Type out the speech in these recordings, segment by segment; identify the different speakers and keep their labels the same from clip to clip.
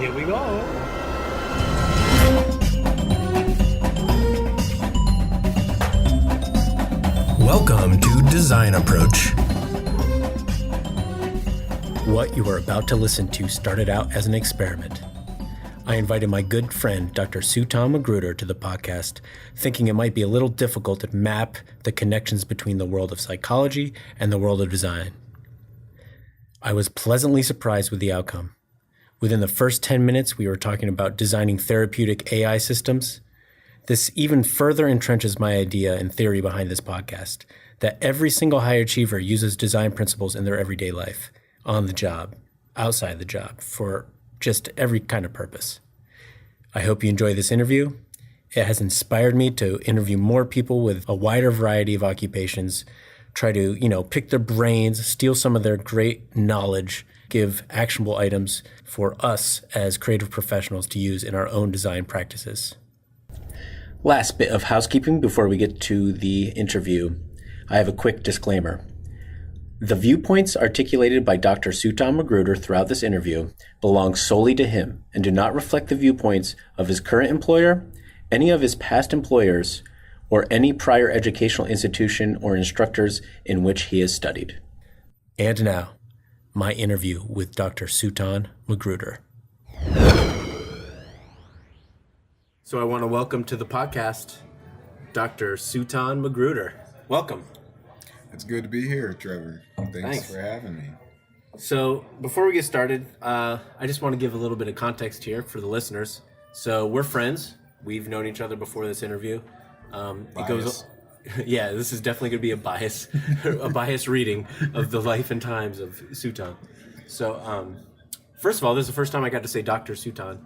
Speaker 1: Here we go.
Speaker 2: Welcome to Design Approach. What you are about to listen to started out as an experiment. I invited my good friend, Dr. Sultan Magruder, to the podcast, thinking it might be a little difficult to map the connections between the world of psychology and the world of design. I was pleasantly surprised with the outcome. Within the first 10 minutes, we were talking about designing therapeutic AI systems. This even further entrenches my idea and theory behind this podcast, that every single high achiever uses design principles in their everyday life, on the job, outside the job, for just every kind of purpose. I hope you enjoy this interview. It has inspired me to interview more people with a wider variety of occupations, try to, pick their brains, steal some of their great knowledge, give actionable items for us as creative professionals to use in our own design practices. Last bit of housekeeping before we get to the interview. I have a quick disclaimer. The viewpoints articulated by Dr. Sultan Magruder throughout this interview belong solely to him and do not reflect the viewpoints of his current employer, any of his past employers, or any prior educational institution or instructors in which he has studied. And now, my interview with Dr. Sultan Magruder. So I want to welcome to the podcast Dr. Sultan Magruder. Welcome.
Speaker 3: It's good to be here, Trevor. Thanks for having me.
Speaker 2: So before we get started, I just want to give a little bit of context here for the listeners. So we're friends. We've known each other before this interview. Yeah, this is definitely going to be a bias reading of the life and times of Sultan. So first of all, this is the first time I got to say Dr. Sultan.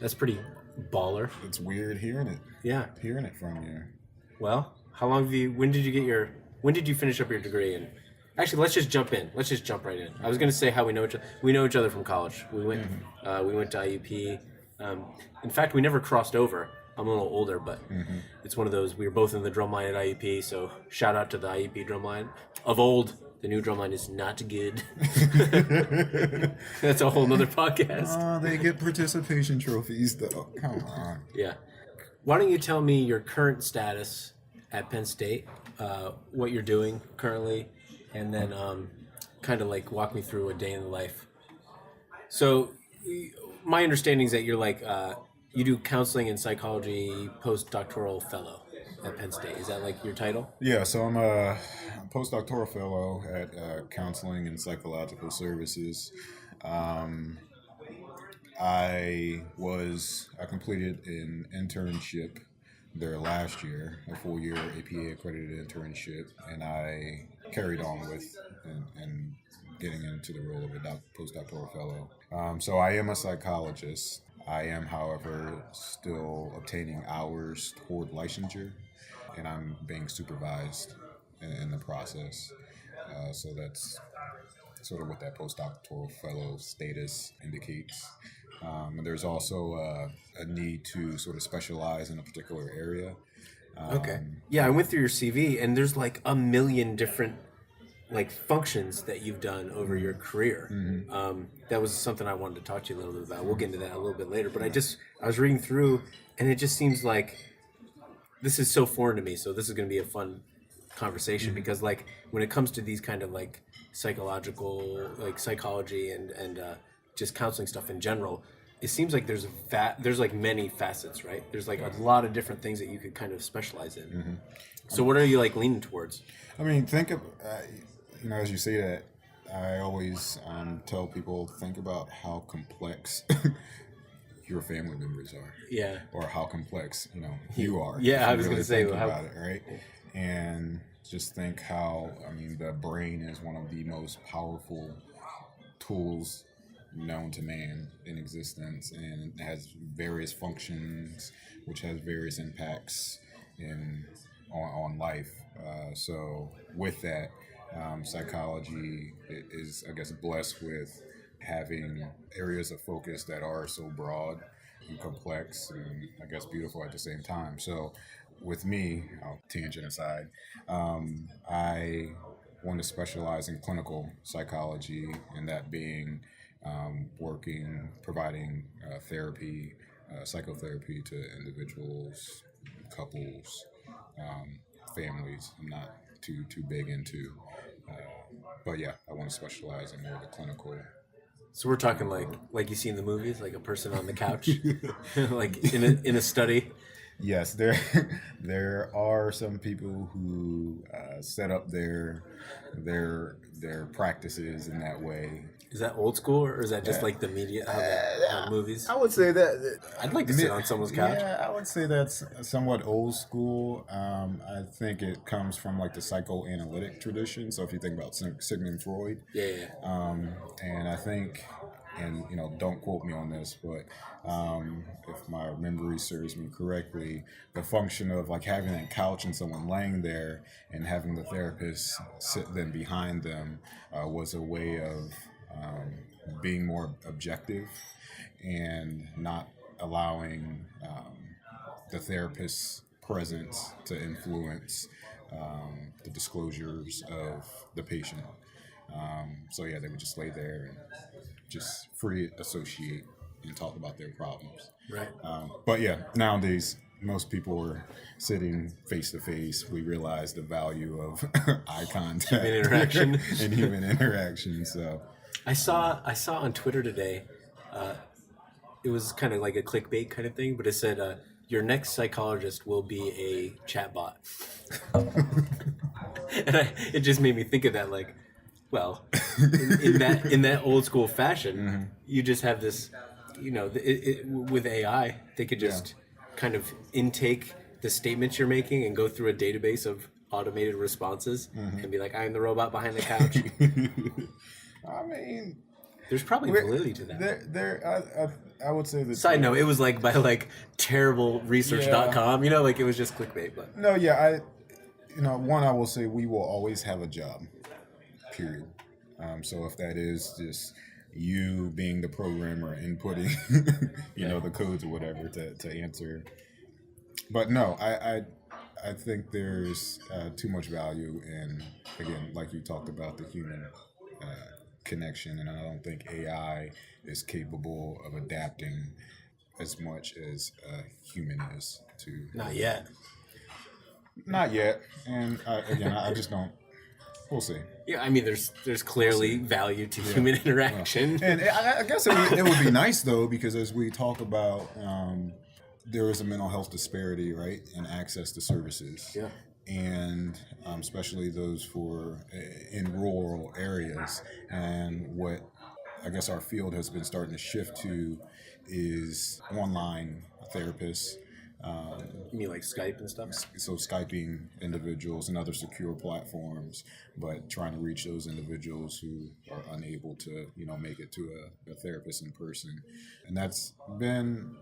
Speaker 2: That's pretty baller.
Speaker 3: It's weird hearing it.
Speaker 2: Yeah.
Speaker 3: Hearing it from you.
Speaker 2: Well, when did you finish up your degree? And actually, let's just jump in. Let's just jump right in. I was going to say how we know each other. We know each other from college. We went to IUP. In fact, we never crossed over. I'm a little older, but it's one of those. We were both in the drumline at IUP, so shout out to the IUP drumline. Of old, the new drumline is not good. That's a whole nother podcast.
Speaker 3: They get participation trophies, though. Come on.
Speaker 2: Yeah. Why don't you tell me your current status at Penn State, what you're doing currently, and then kind of like walk me through a day in the life. So my understanding is that you're like, you do counseling and psychology postdoctoral fellow at Penn State. Is that like your title?
Speaker 3: Yeah, so I'm a postdoctoral fellow at Counseling and Psychological Services. I completed an internship there last year, a full-year APA accredited internship, and I carried on with and getting into the role of a postdoctoral fellow. So I am a psychologist. I am, however, still obtaining hours toward licensure, and I'm being supervised in the process. So that's sort of what that postdoctoral fellow status indicates. And there's also a need to sort of specialize in a particular area.
Speaker 2: Okay. Yeah, I went through your CV, and there's like a million different like functions that you've done over your career. That was something I wanted to talk to you a little bit about. We'll get into that a little bit later. But I was reading through, and it just seems like this is so foreign to me. So this is going to be a fun conversation because like when it comes to these kind of like psychological, like psychology and just counseling stuff in general, it seems like there's like many facets, right? There's like a lot of different things that you could kind of specialize in. So what are you like leaning towards?
Speaker 3: I mean, think of, as you say that, I always tell people, think about how complex your family members are.
Speaker 2: Yeah.
Speaker 3: Or how complex, you are.
Speaker 2: Yeah, I was going to say.
Speaker 3: About it, right? And just think how, the brain is one of the most powerful tools known to man in existence, and it has various functions, which has various impacts on life. So with that, psychology is, I guess, blessed with having areas of focus that are so broad and complex and, I guess, beautiful at the same time. So with me, tangent aside, I want to specialize in clinical psychology, and that being providing therapy, psychotherapy to individuals, couples, families. I'm not too big into, but yeah, I want to specialize in more the clinical.
Speaker 2: So we're talking like you see in the movies, like a person on the couch, like in a study.
Speaker 3: Yes, there are some people who set up their practices in that way.
Speaker 2: Is that old school, or is that just like the media, how movies?
Speaker 3: I would say that
Speaker 2: I'd like to sit on someone's couch.
Speaker 3: Yeah, I would say that's somewhat old school. I think it comes from like the psychoanalytic tradition. So if you think about Sigmund Freud,
Speaker 2: Yeah.
Speaker 3: and I think, and don't quote me on this, but if my memory serves me correctly, the function of like having that couch and someone laying there and having the therapist sit then behind them was a way of being more objective and not allowing the therapist's presence to influence the disclosures of the patient. So yeah, they would just lay there and just free associate and talk about their problems.
Speaker 2: Right.
Speaker 3: But yeah, nowadays most people are sitting face to face. We realize the value of eye contact,
Speaker 2: Human interaction,
Speaker 3: and human interaction. So
Speaker 2: I saw on Twitter today. It was kind of like a clickbait kind of thing, but it said, "Your next psychologist will be a chatbot," and it just made me think of that. Like, well, in that old school fashion, you just have this, with AI, they could just kind of intake the statements you're making and go through a database of automated responses and be like, "I'm the robot behind the couch."
Speaker 3: I mean,
Speaker 2: there's probably validity to that.
Speaker 3: I would say that.
Speaker 2: Side note, it was like by like terribleresearch.com, like it was just clickbait. But
Speaker 3: no, yeah, one, I will say we will always have a job, period. So if that is just you being the programmer inputting, the codes or whatever to answer. But no, I think there's too much value in, again, like you talked about, the human connection, and I don't think AI is capable of adapting as much as a human is to.
Speaker 2: Not yet.
Speaker 3: Not yet, and again, I just don't. We'll see.
Speaker 2: Yeah, I mean, there's clearly value to human interaction,
Speaker 3: and I guess it would be nice though, because as we talk about, there is a mental health disparity, right, in access to services.
Speaker 2: Yeah.
Speaker 3: And especially those in rural areas. And what I guess our field has been starting to shift to is online therapists.
Speaker 2: You mean like Skype and stuff?
Speaker 3: So Skyping individuals and other secure platforms, but trying to reach those individuals who are unable to, make it to a therapist in person. And that's been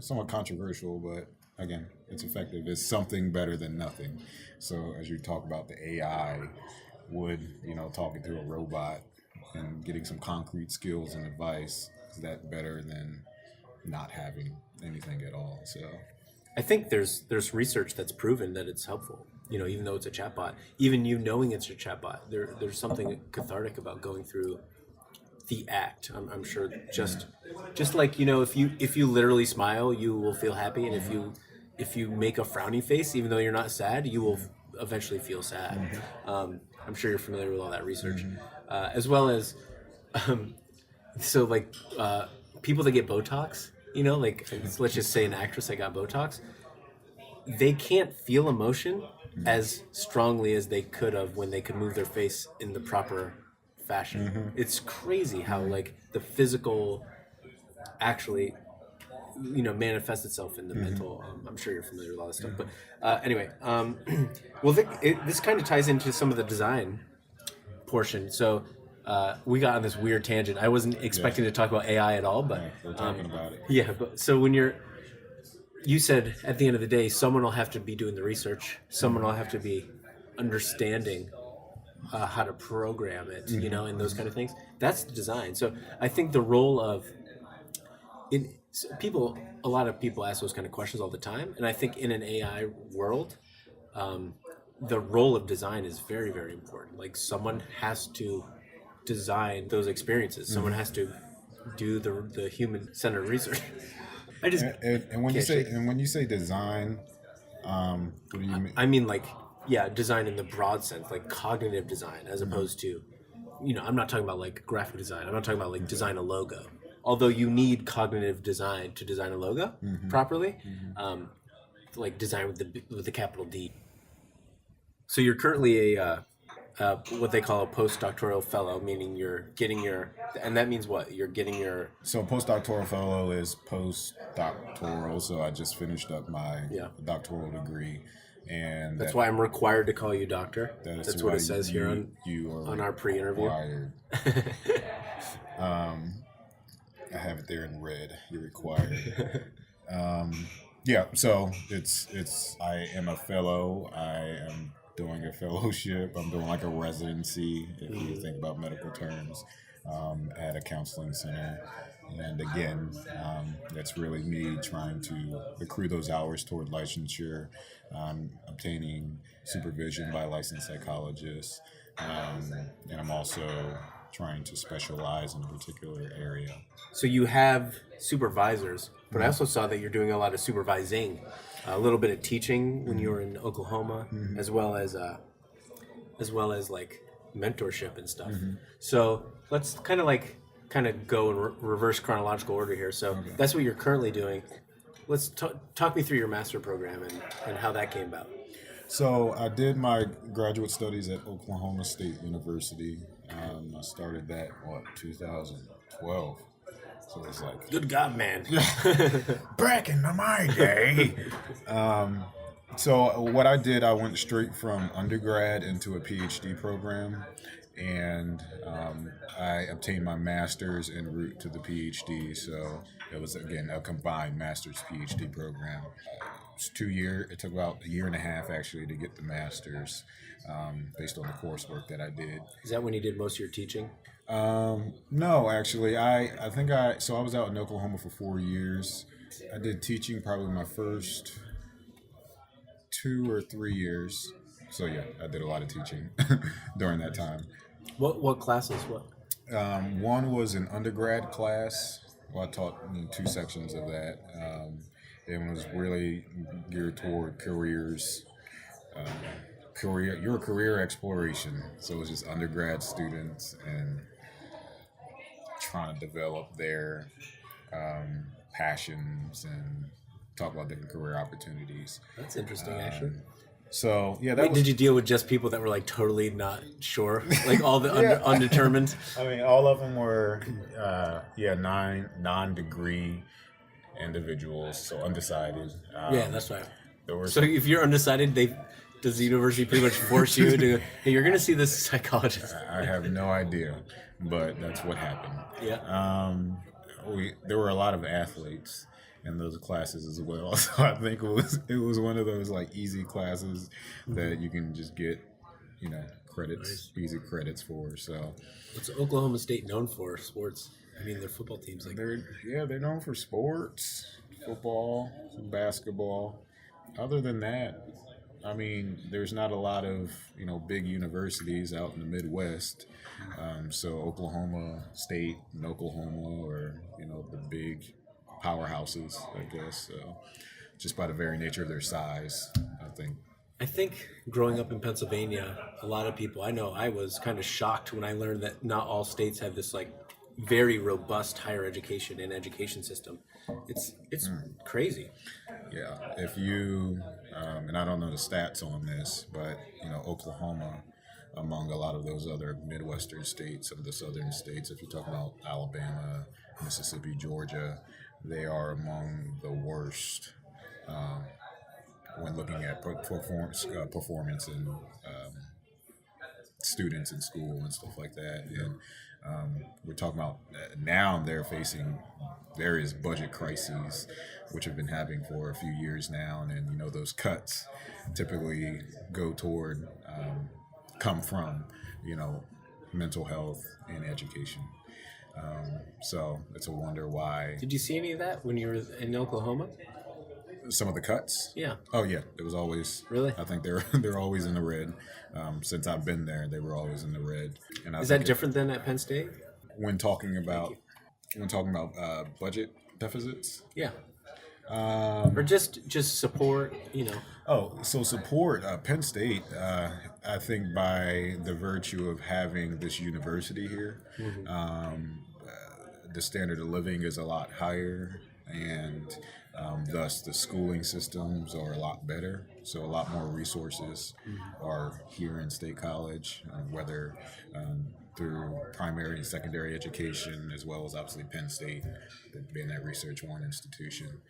Speaker 3: somewhat controversial, but again, it's effective. It's something better than nothing. So as you talk about the AI, talking to a robot and getting some concrete skills and advice, is that better than not having anything at all? So
Speaker 2: I think there's research that's proven that it's helpful. Even though it's a chatbot, even knowing it's a chatbot, there's something cathartic about going through the act. I'm sure just like if you literally smile, you will feel happy, and if you make a frowny face, even though you're not sad, you will eventually feel sad. I'm sure you're familiar with all that research, as well as people that get Botox. Let's just say an actress that got Botox, they can't feel emotion as strongly as they could have when they could move their face in the proper fashion. It's crazy how the physical actually manifests itself in the mental. I'm sure you're familiar with all this stuff, but anyway, this kind of ties into some of the design portion. So we got on this weird tangent. I wasn't expecting to talk about AI at all, but
Speaker 3: we're talking about it.
Speaker 2: Yeah, but so when you said at the end of the day, someone will have to be doing the research, someone will have to be understanding how to program it, and those kind of things. That's the design. So I think the role of a lot of people ask those kind of questions all the time, and I think in an AI world, the role of design is very, very important. Like someone has to design those experiences. Someone has to do the human-centered research. I just
Speaker 3: And when you say design, what do you mean?
Speaker 2: I mean, like, yeah, design in the broad sense, like cognitive design, as opposed to, I'm not talking about like graphic design. I'm not talking about like design a logo. Although you need cognitive design to design a logo properly, like design with the capital D. So you're currently a what they call a postdoctoral fellow, meaning you're getting and that means what? You're getting your...
Speaker 3: So postdoctoral fellow is postdoctoral. So I just finished up my doctoral degree, and
Speaker 2: that's why I'm required to call you doctor. That's what it says here on our pre-interview.
Speaker 3: I have it there in red. You're required. So it's I am a fellow. I am doing a fellowship. I'm doing like a residency, if you think about medical terms, at a counseling center. And again, that's really me trying to accrue those hours toward licensure, obtaining supervision by licensed psychologists, and I'm also trying to specialize in a particular area.
Speaker 2: So you have supervisors, but I also saw that you're doing a lot of supervising, a little bit of teaching when you were in Oklahoma, as well as like mentorship and stuff. So let's kind of go in reverse chronological order here. So that's what you're currently doing. Let's talk me through your master program and how that came about.
Speaker 3: So I did my graduate studies at Oklahoma State University. I started that, 2012. So it's like...
Speaker 2: Good God, man.
Speaker 3: Back in my day. So what I did, I went straight from undergrad into a PhD program. And I obtained my master's en route to the PhD. So it was, again, a combined master's PhD program. It's 2 years. It took about a year and a half, actually, to get the master's, based on the coursework that I did.
Speaker 2: Is that when you did most of your teaching?
Speaker 3: No, actually. I was out in Oklahoma for 4 years. I did teaching probably my first 2 or 3 years. So yeah, I did a lot of teaching during that time.
Speaker 2: What classes? What?
Speaker 3: One was an undergrad class. Well, I taught 2 sections of that. It was really geared toward careers, your career exploration. So it was just undergrad students and trying to develop their passions and talk about different career opportunities.
Speaker 2: That's interesting, actually.
Speaker 3: So yeah,
Speaker 2: did you deal with just people that were like totally not sure, like all the undetermined?
Speaker 3: I mean, all of them were non-degree individuals, so undecided.
Speaker 2: That's right. So if you're undecided, does the university pretty much force you to? Hey, you're gonna see this psychologist.
Speaker 3: I have no idea, but that's what happened.
Speaker 2: Yeah.
Speaker 3: There were a lot of athletes in those classes as well. So I think it was one of those like easy classes that you can just get, credits, easy credits for. So
Speaker 2: what's Oklahoma State known for? Sports. I mean, their football teams
Speaker 3: they're known for sports, football, basketball. Other than that, I mean, there's not a lot of big universities out in the Midwest. So Oklahoma State and Oklahoma are the big powerhouses, I guess. So just by the very nature of their size, I think
Speaker 2: growing up in Pennsylvania, a lot of people, I know I was kind of shocked when I learned that not all states have this like very robust higher education and education system. It's crazy.
Speaker 3: Yeah, if you and I don't know the stats on this, but Oklahoma, among a lot of those other Midwestern states, some of the southern states, if you're talking about Alabama, Mississippi, Georgia, they are among the worst when looking at performance in students in school and stuff like that. And we're talking about now they're facing various budget crises, which have been happening for a few years now. And those cuts typically come from mental health and education. So it's a wonder why.
Speaker 2: Did you see any of that when you were in Oklahoma?
Speaker 3: Some of the cuts.
Speaker 2: Yeah.
Speaker 3: Oh yeah, it was always.
Speaker 2: Really?
Speaker 3: I think they're always in the red. Since I've been there, they were always in the red. And
Speaker 2: Is that different than at Penn State?
Speaker 3: When talking about budget deficits?
Speaker 2: Yeah. Or just support,
Speaker 3: Oh, so support Penn State. I think by the virtue of having this university here, the standard of living is a lot higher, and thus the schooling systems are a lot better. So a lot more resources are here in State College, whether through primary and secondary education, as well as obviously Penn State, being that Research One institution.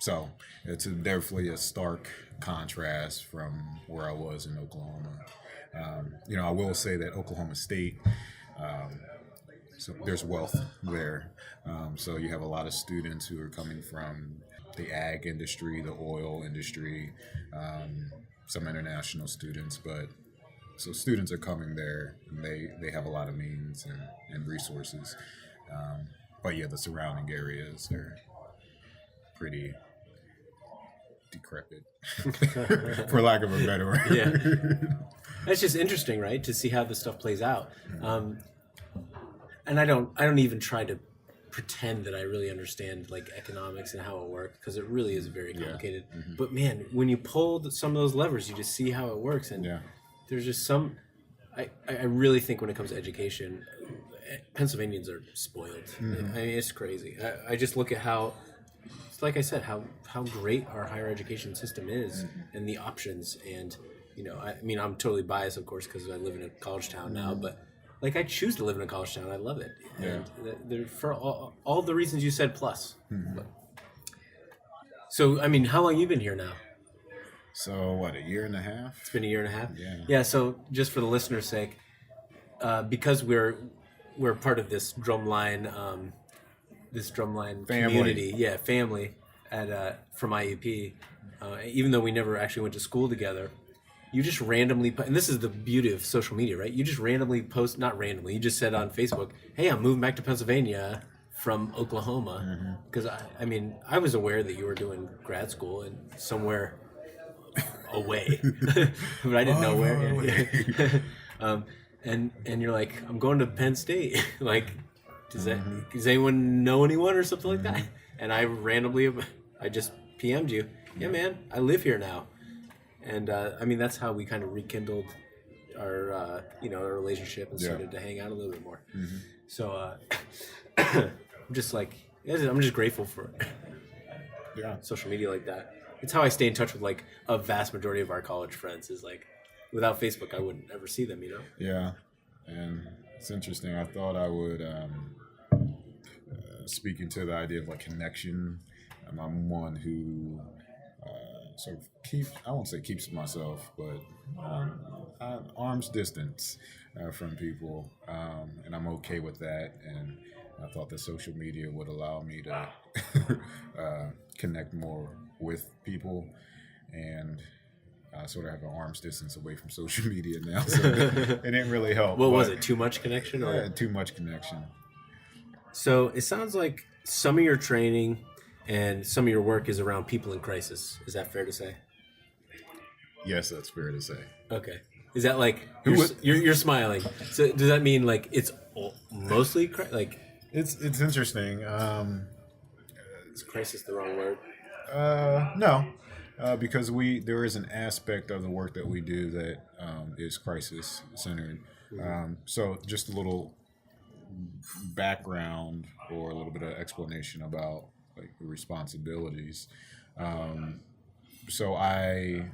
Speaker 3: So it's definitely a stark contrast from where I was in Oklahoma. I will say that Oklahoma State, so there's wealth there. So you have a lot of students who are coming from the ag industry, the oil industry, some international students, but so students are coming there, and they have a lot of means and resources. But yeah, the surrounding areas are pretty decrepit, for lack of a better word.
Speaker 2: Yeah. That's just interesting, right? To see how this stuff plays out. And I don't even try to pretend that I really understand like economics and how it works, because it really is very complicated. Yeah. But man, when you pull some of those levers, you just see how it works. And there's just some, I really think when it comes to education, Pennsylvanians are spoiled. I mean, it's crazy. I just look at how, like I said, how great our higher education system is and the options. And, I'm totally biased, of course, because I live in a college town now, but like I choose to live in a college town. I love it. Yeah. And they're for all the reasons you said plus. But, so, I mean, how long have you been here now?
Speaker 3: So what, a year and a half?
Speaker 2: It's been a year and a half?
Speaker 3: Yeah.
Speaker 2: Yeah, so just for the listener's sake, because we're part of this drumline
Speaker 3: family.
Speaker 2: community, family from IUP, even though we never actually went to school together, you just randomly, and this is the beauty of social media, right? You just randomly post, not randomly, you just said on Facebook, hey, I'm moving back to Pennsylvania from Oklahoma, because I was aware that you were doing grad school in somewhere away, but I didn't know where. And you're like, I'm going to Penn State. Like, does anyone know anyone or something like that? And I just PM'd you. Yeah, man, I live here now. And that's how we kind of rekindled our our relationship and started to hang out a little bit more. So I'm just grateful for social media like that. It's how I stay in touch with like a vast majority of our college friends. Is like, without Facebook, I wouldn't ever see them.
Speaker 3: Yeah, and it's interesting. I thought I would speaking to the idea of like connection. I'm one who sort of I won't say keeps myself, but arm's distance from people, and I'm okay with that. And I thought that social media would allow me to connect more with people, and I sort of have an arm's distance away from social media now, so it didn't really help.
Speaker 2: What was it? Too much connection? Or?
Speaker 3: Too much connection.
Speaker 2: So it sounds like some of your training and some of your work is around people in crisis. Is that fair to say?
Speaker 3: Yes, that's fair to say.
Speaker 2: Okay. Is that like you're smiling? So does that mean like it's mostly like?
Speaker 3: It's interesting.
Speaker 2: Is crisis the wrong word?
Speaker 3: No, because there is an aspect of the work that we do that is crisis centered. So just a little background or a little bit of explanation about like the responsibilities. So I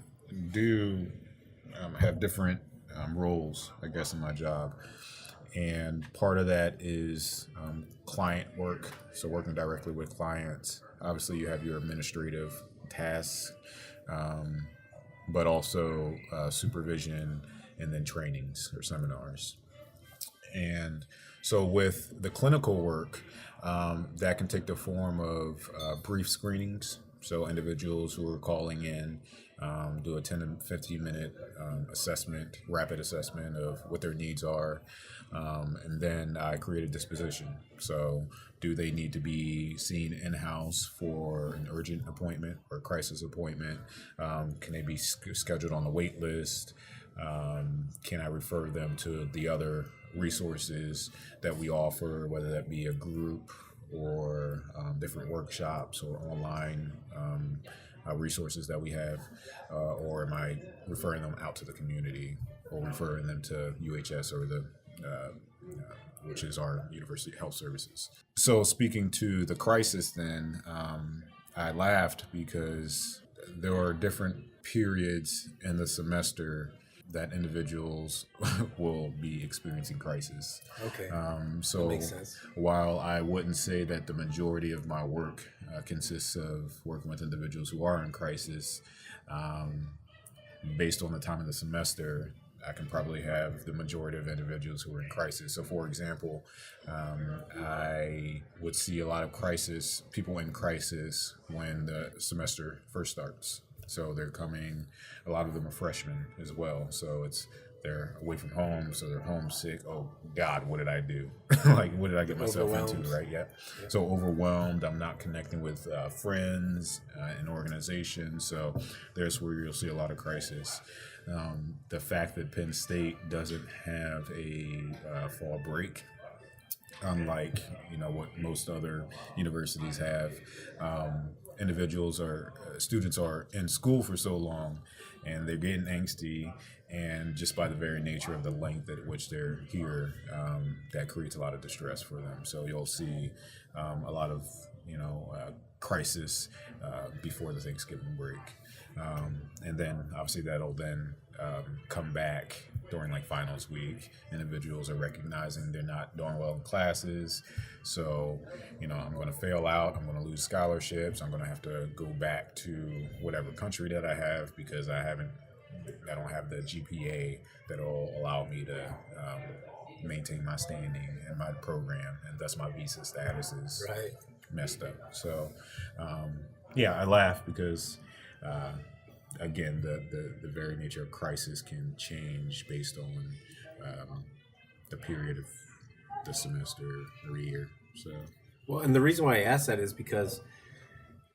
Speaker 3: do have different roles, I guess, in my job. And part of that is client work, so working directly with clients. Obviously, you have your administrative tasks, but also supervision and then trainings or seminars. And so with the clinical work, that can take the form of brief screenings. So individuals who are calling in do a 10 to 15 minute assessment, rapid assessment of what their needs are. And then I create a disposition. So do they need to be seen in-house for an urgent appointment or crisis appointment? Can they be scheduled on the wait list? Can I refer them to the other resources that we offer, whether that be a group or different workshops or online resources that we have, or am I referring them out to the community or referring them to UHS or the which is our University Health Services. So speaking to the crisis then, I laughed because there are different periods in the semester that individuals will be experiencing crisis.
Speaker 2: Okay.
Speaker 3: So
Speaker 2: that makes sense.
Speaker 3: While I wouldn't say that the majority of my work consists of working with individuals who are in crisis, based on the time of the semester, I can probably have the majority of individuals who are in crisis. So for example, I would see a lot of people in crisis when the semester first starts. So they're coming, a lot of them are freshmen as well. So they're away from home, so they're homesick. Oh God, what did I do? Like, what did I get myself into, right? Yeah. So overwhelmed, I'm not connecting with friends and organizations. So there's where you'll see a lot of crisis. The fact that Penn State doesn't have a fall break, unlike what most other universities have, students are in school for so long, and they're getting angsty, and just by the very nature of the length at which they're here, that creates a lot of distress for them. So you'll see a lot of crisis before the Thanksgiving break. And then obviously that'll then come back during like finals week. Individuals are recognizing they're not doing well in classes. So, I'm going to fail out. I'm going to lose scholarships. I'm going to have to go back to whatever country that I have because I don't have the GPA that will allow me to maintain my standing in my program, and thus my visa status is messed up. So, I laugh because again, the very nature of crisis can change based on the period of the semester or year. So,
Speaker 2: well, and the reason why I asked that is because,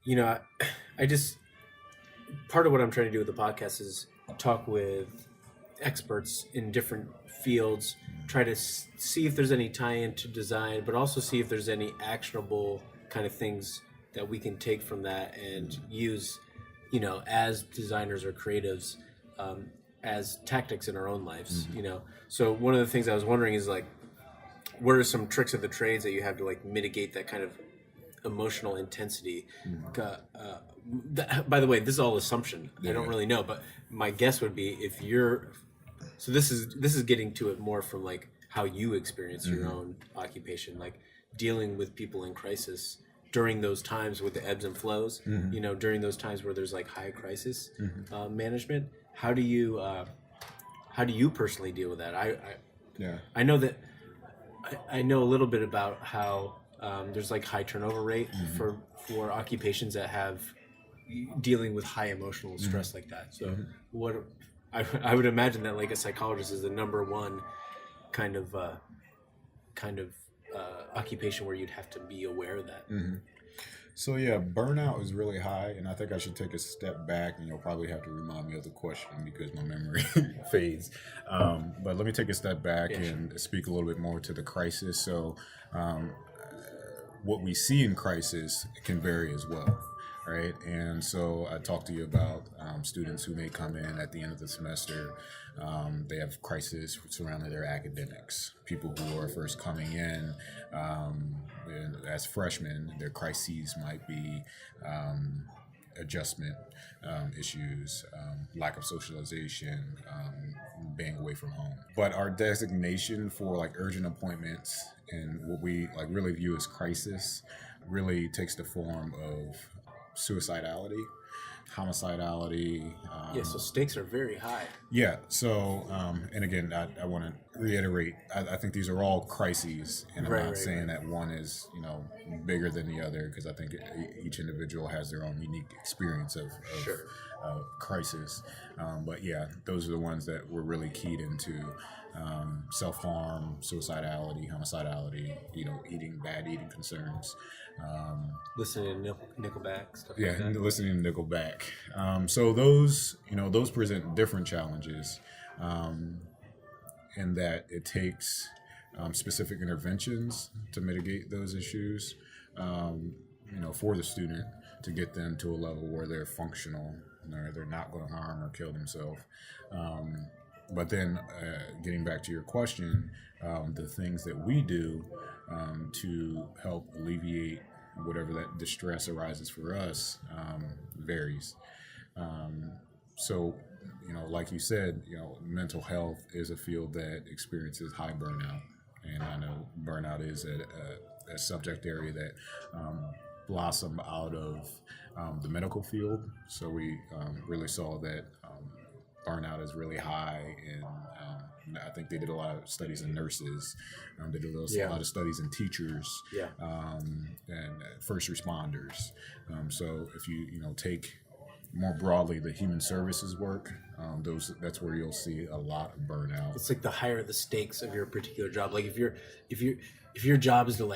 Speaker 2: I just, part of what I'm trying to do with the podcast is talk with experts in different fields, try to see if there's any tie-in to design, but also see if there's any actionable kind of things that we can take from that and use, as designers or creatives, as tactics in our own lives. So one of the things I was wondering is like, what are some tricks of the trades that you have to like mitigate that kind of emotional intensity? By the way, this is all assumption. I don't really know, but my guess would be if you're, so this is getting to it more from like how you experience your own occupation, like dealing with people in crisis during those times with the ebbs and flows, during those times where there's like high crisis management. How do you personally deal with that? I know that I know a little bit about how there's like high turnover rate for occupations that have dealing with high emotional stress like that. So what I would imagine that like a psychologist is the number one kind of occupation where you'd have to be aware of that.
Speaker 3: So burnout is really high, and I think I should take a step back, and you'll probably have to remind me of the question because my memory fades. But let me take a step back and speak a little bit more to the crisis. So what we see in crisis can vary as well, right? And so I talked to you about students who may come in at the end of the semester. They have crisis surrounding their academics. People who are first coming in as freshmen, their crises might be adjustment issues, lack of socialization, being away from home. But our designation for like urgent appointments and what we like really view as crisis really takes the form of suicidality. homicidality.
Speaker 2: So stakes are very high.
Speaker 3: Yeah. So, and again, I want to reiterate, I think these are all crises, and I'm not saying that one is, bigger than the other, because I think each individual has their own unique experience of crisis. But yeah, those are the ones that were really keyed into self-harm, suicidality, homicidality, bad eating concerns.
Speaker 2: Listening to Nickelback, stuff like that.
Speaker 3: Yeah, listening to Nickelback. So those present different challenges, in that it takes specific interventions to mitigate those issues, for the student to get them to a level where they're functional, they're not going to harm or kill themselves. But then, getting back to your question, the things that we do to help alleviate whatever that distress arises for us varies. So, like you said, mental health is a field that experiences high burnout. And I know burnout is a subject area that blossomed out of the medical field. So we really saw that burnout is really high, and I think they did a lot of studies in nurses. They did a lot of studies in teachers, and first responders. So if you take more broadly the human services work, that's where you'll see a lot of burnout.
Speaker 2: It's like the higher the stakes of your particular job. Like if your job is to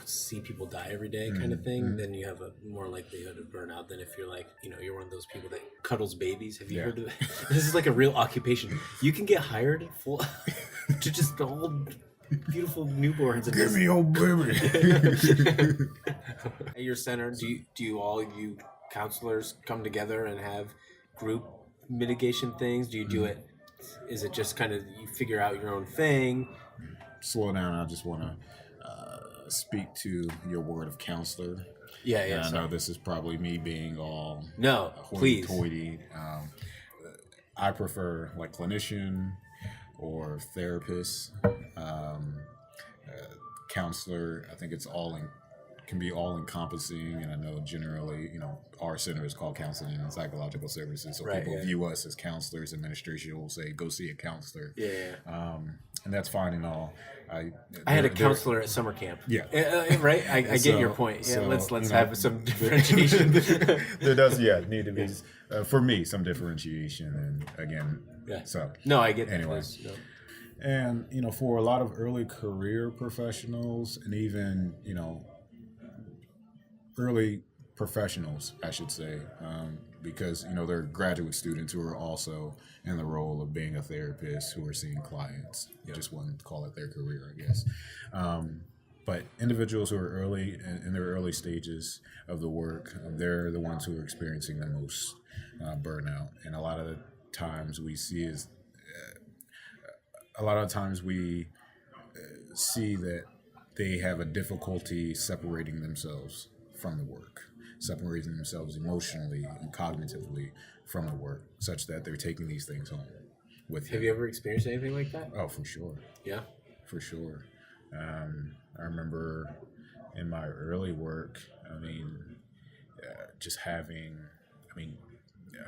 Speaker 2: see people die every day kind of thing, then you have a more likelihood of burnout than if you're you're one of those people that cuddles babies. Have you heard of it? This is like a real occupation. You can get hired to just hold beautiful newborns. And
Speaker 3: Give me your baby.
Speaker 2: At your center, do you counselors come together and have group mitigation things? Do you do it? Is it just kind of you figure out your own thing?
Speaker 3: Slow down. I just want to speak to your word of counselor.
Speaker 2: Yeah.
Speaker 3: I know this is probably me being all
Speaker 2: hoity-toity.
Speaker 3: I prefer clinician or therapist, counselor. I think it's can be all encompassing, and I know generally, our center is called Counseling and Psychological Services, so people view us as counselors. Administration will say, "Go see a counselor." And that's fine and all. I
Speaker 2: had a counselor at summer camp.
Speaker 3: Yeah.
Speaker 2: Right? I get your point. Yeah, let's have some differentiation.
Speaker 3: There does, need to be, for me, some differentiation. And again,
Speaker 2: No, I get
Speaker 3: anyway.
Speaker 2: that. No.
Speaker 3: And, for a lot of early career professionals and even, early professionals, I should say, because, they're graduate students who are also in the role of being a therapist who are seeing clients. Just wouldn't call it their career, I guess. But individuals who are early in their early stages of the work, they're the ones who are experiencing the most burnout. And a lot of the times we see that they have a difficulty separating themselves from the work, separating themselves emotionally and cognitively from the work, such that they're taking these things home with them.
Speaker 2: Have you ever experienced anything like that?
Speaker 3: Oh, for sure. Yeah? For sure. I remember in my early work, I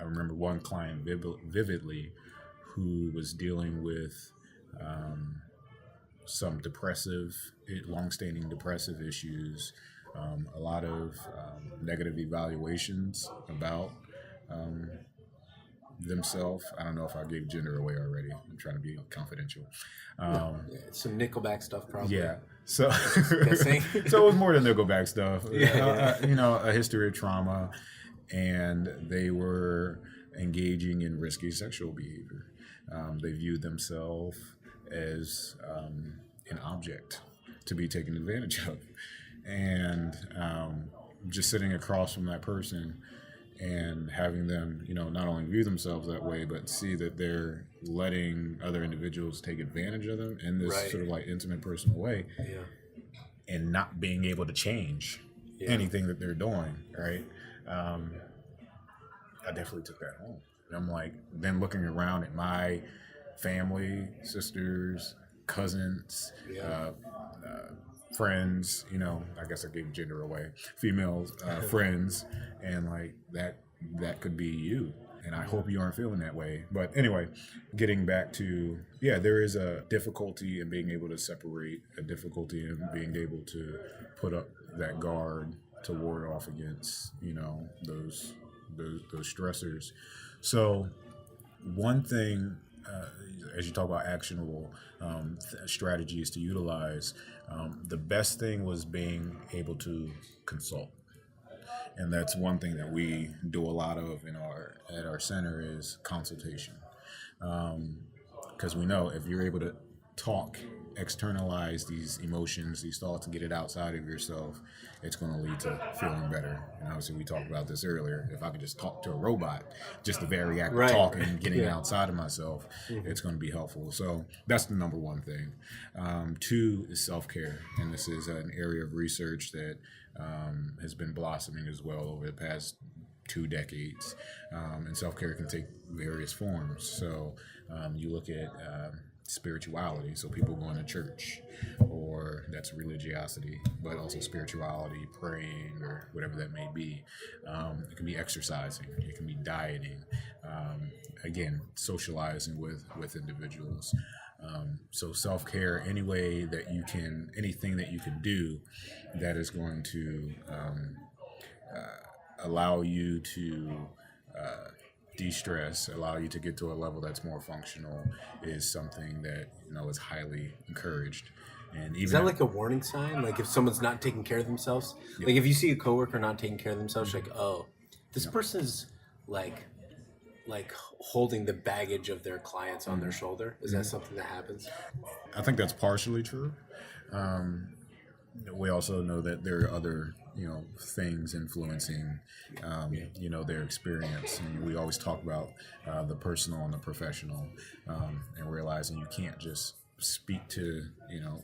Speaker 3: remember one client vividly who was dealing with some long-standing depressive issues, a lot of negative evaluations about themselves. I don't know if I gave gender away already. I'm trying to be confidential.
Speaker 2: Some Nickelback stuff, probably.
Speaker 3: Yeah. So, so it was more than Nickelback stuff. A history of trauma, and they were engaging in risky sexual behavior. They viewed themselves as an object to be taken advantage of. And just sitting across from that person and having them, not only view themselves that way, but see that they're letting other individuals take advantage of them in this sort of intimate, personal way, and not being able to change anything that they're doing, right? I definitely took that home. And I'm then looking around at my family, sisters, cousins, friends, I guess I gave gender away, female friends, and that that could be you. And I hope you aren't feeling that way. But anyway, getting back to, there is a difficulty in being able to separate, a difficulty in being able to put up that guard to ward off against, those stressors. So one thing, as you talk about actionable strategies to utilize, the best thing was being able to consult. And that's one thing that we do a lot of at our center is consultation. Because we know if you're able to talk, externalize these emotions, these thoughts, and get it outside of yourself, it's going to lead to feeling better. And obviously, we talked about this earlier. If I could just talk to a robot, just the very act of talking, getting it outside of myself, it's going to be helpful. So that's the number one thing. 2 is self-care. And this is an area of research that has been blossoming as well over the past 2 decades. And self-care can take various forms. So you look at spirituality, so people going to church, or that's religiosity, but also spirituality, praying, or whatever that may be. It can be exercising, it can be dieting, again, socializing with individuals. So self-care, anything that you can do that is going to allow you to de-stress, allow you to get to a level that's more functional, is something that is highly encouraged. And even
Speaker 2: is that like a warning sign? Like if someone's not taking care of themselves, like if you see a coworker not taking care of themselves, like, oh, this person's like holding the baggage of their clients on their shoulder. Is that something that happens?
Speaker 3: I think that's partially true. We also know that there are other things influencing their experience, and we always talk about the personal and the professional, and realizing you can't just speak to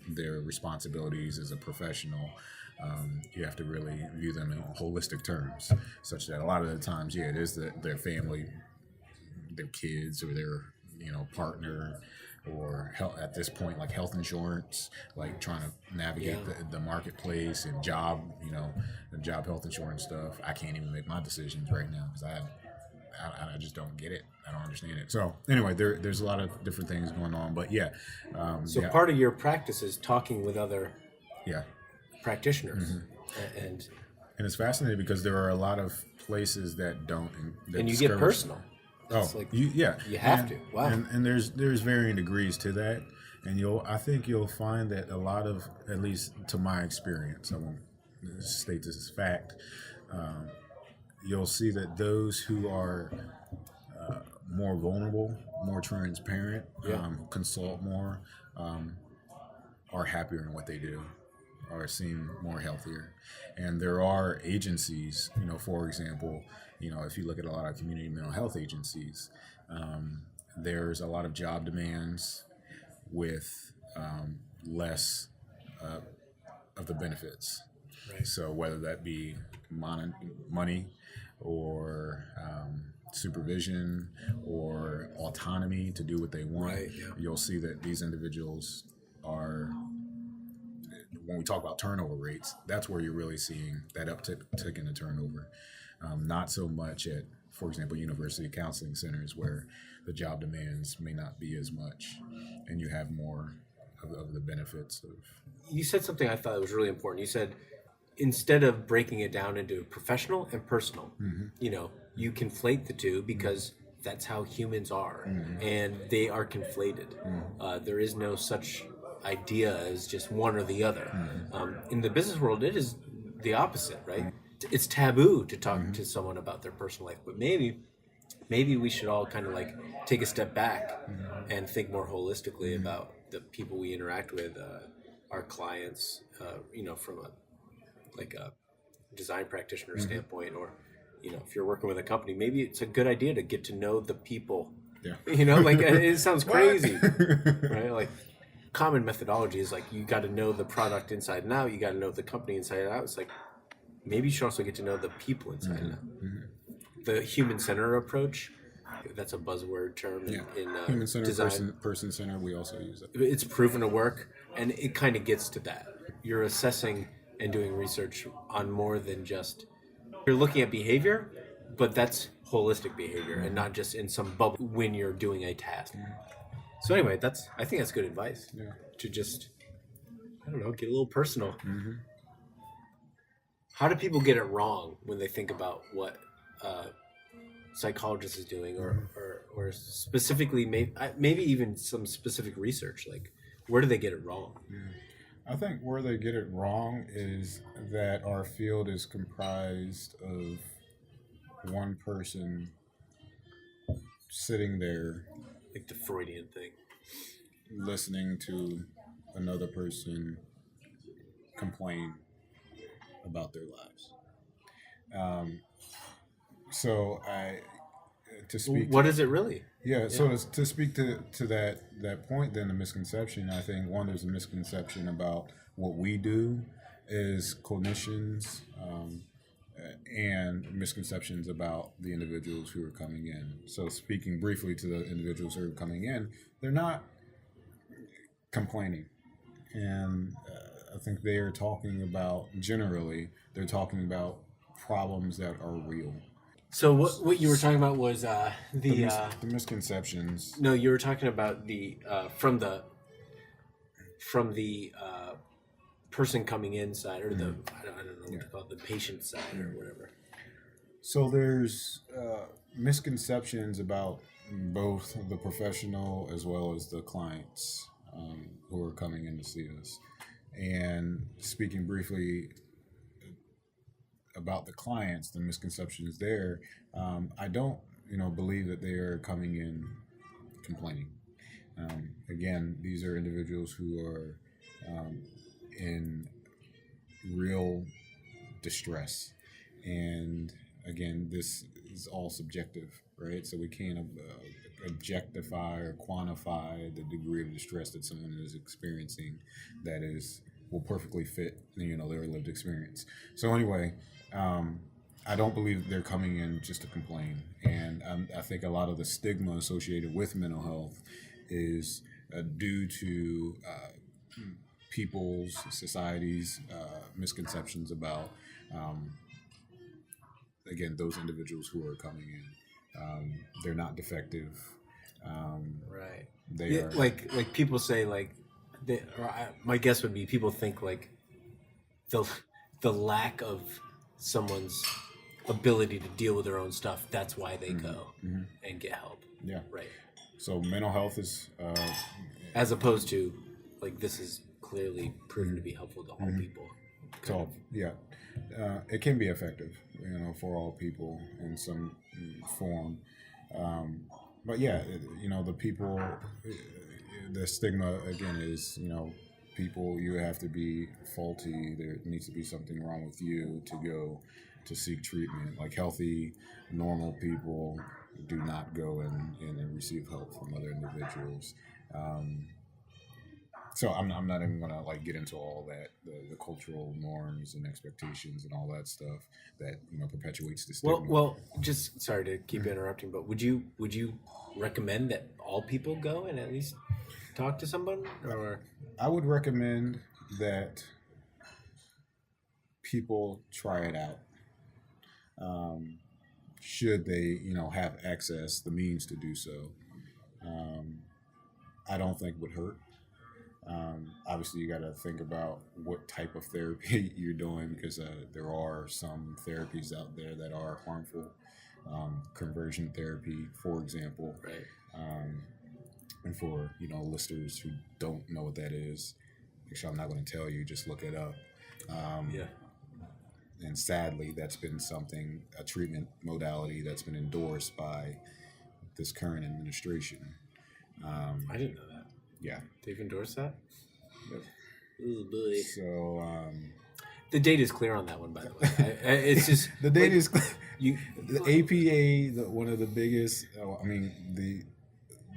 Speaker 3: their responsibilities as a professional. You have to really view them in holistic terms, such that a lot of the times it is their family, their kids, or their partner, or at this point, like health insurance, like trying to navigate the marketplace and job health insurance stuff. I can't even make my decisions right now because I just don't get it. I don't understand it. So anyway, there's a lot of different things going on, but
Speaker 2: part of your practice is talking with other practitioners, and
Speaker 3: it's fascinating because there are a lot of places that don't,
Speaker 2: and you get personal. You have to. Wow.
Speaker 3: And there's varying degrees to that, and I think you'll find that a lot of, at least to my experience, I won't state this as fact, you'll see that those who are more vulnerable, more transparent, consult more, are happier in what they do, or seem more healthier. And there are agencies, for example, if you look at a lot of community mental health agencies, there's a lot of job demands with less of the benefits. Right. So whether that be money or supervision or autonomy to do what they want, you'll see that these individuals are, when we talk about turnover rates, that's where you're really seeing that uptick in the turnover. Not so much at, for example, university counseling centers where the job demands may not be as much, and you have more of the benefits of.
Speaker 2: You said something I thought was really important. You said instead of breaking it down into professional and personal, you conflate the two because that's how humans are, and they are conflated. There is no such idea as just one or the other. In the business world, it is the opposite, right? It's taboo to talk to someone about their personal life, but maybe we should all kind of like take a step back and think more holistically about the people we interact with, our clients, from a design practitioner standpoint, or if you're working with a company, maybe it's a good idea to get to know the people. It sounds crazy, right? Like common methodology is like you got to know the product inside and out, you got to know the company inside and out. It's like maybe you should also get to know the people inside and out. The human-centered approach, that's a buzzword term in
Speaker 3: human-centered,
Speaker 2: design.
Speaker 3: person-centered, we also use it.
Speaker 2: It's proven to work, and it kind of gets to that. You're assessing and doing research on more than just, you're looking at behavior, but that's holistic behavior and not just in some bubble when you're doing a task. So anyway, I think that's good advice.
Speaker 3: Yeah.
Speaker 2: To just, I don't know, get a little personal.
Speaker 3: Mm-hmm.
Speaker 2: How do people get it wrong when they think about what psychologist is doing, or specifically maybe even some specific research? Like, where do they get it wrong?
Speaker 3: I think where they get it wrong is that our field is comprised of one person sitting there
Speaker 2: Like the Freudian thing.
Speaker 3: listening to another person complain about their lives. So to speak.
Speaker 2: What is it really?
Speaker 3: Yeah. So to speak to that point, then the misconception. I think one, there's a misconception about what we do as clinicians, and misconceptions about the individuals who are coming in. So speaking briefly to the individuals who are coming in, they're not complaining, and I think they are talking about, generally, they're talking about problems that are real.
Speaker 2: So what you were talking about was the
Speaker 3: misconceptions.
Speaker 2: No, you were talking about the from the person coming in side, or the I don't know what to call it, the patient side or whatever.
Speaker 3: So there's misconceptions about both the professional as well as the clients who are coming in to see us. And speaking briefly about the clients, the misconceptions there, I don't, believe that they are coming in complaining. Again, these are individuals who are in real distress, and again, this is all subjective, right? So we can't objectify or quantify the degree of distress that someone is experiencing that will perfectly fit, their lived experience. So anyway, I don't believe they're coming in just to complain, and I think a lot of the stigma associated with mental health is due to people's, society's misconceptions about, again, those individuals who are coming in. They're not defective.
Speaker 2: Right.
Speaker 3: They are
Speaker 2: like people say, like my guess would be people think like the lack of someone's ability to deal with their own stuff, that's why they go and get help.
Speaker 3: Yeah.
Speaker 2: Right.
Speaker 3: So mental health is
Speaker 2: as opposed to like this is clearly proven to be helpful to all people.
Speaker 3: So yeah, it can be effective, for all people in some form. But yeah, the people, the stigma again is, people, you have to be faulty. There needs to be something wrong with you to go to seek treatment. Like healthy, normal people do not go and receive help from other individuals. So I'm not even gonna get into all that, the cultural norms and expectations and all that stuff that perpetuates the stigma.
Speaker 2: Well, just sorry to keep interrupting, but would you recommend that all people go and at least talk to someone? Or
Speaker 3: I would recommend that people try it out. Should they have access, the means to do so. I don't think would hurt. Obviously, you got to think about what type of therapy you're doing, because there are some therapies out there that are harmful. Conversion therapy, for example.
Speaker 2: right.
Speaker 3: And for listeners who don't know what that is, actually, I'm not going to tell you. Just look it up.
Speaker 2: Yeah.
Speaker 3: And sadly, that's been a treatment modality that's been endorsed by this current administration.
Speaker 2: I didn't know that.
Speaker 3: Yeah.
Speaker 2: They've endorsed that?
Speaker 3: Yep.
Speaker 2: Ooh, boy.
Speaker 3: So
Speaker 2: The data is clear on that one, by the way. It's just
Speaker 3: the data is
Speaker 2: you.
Speaker 3: The APA, one of the biggest.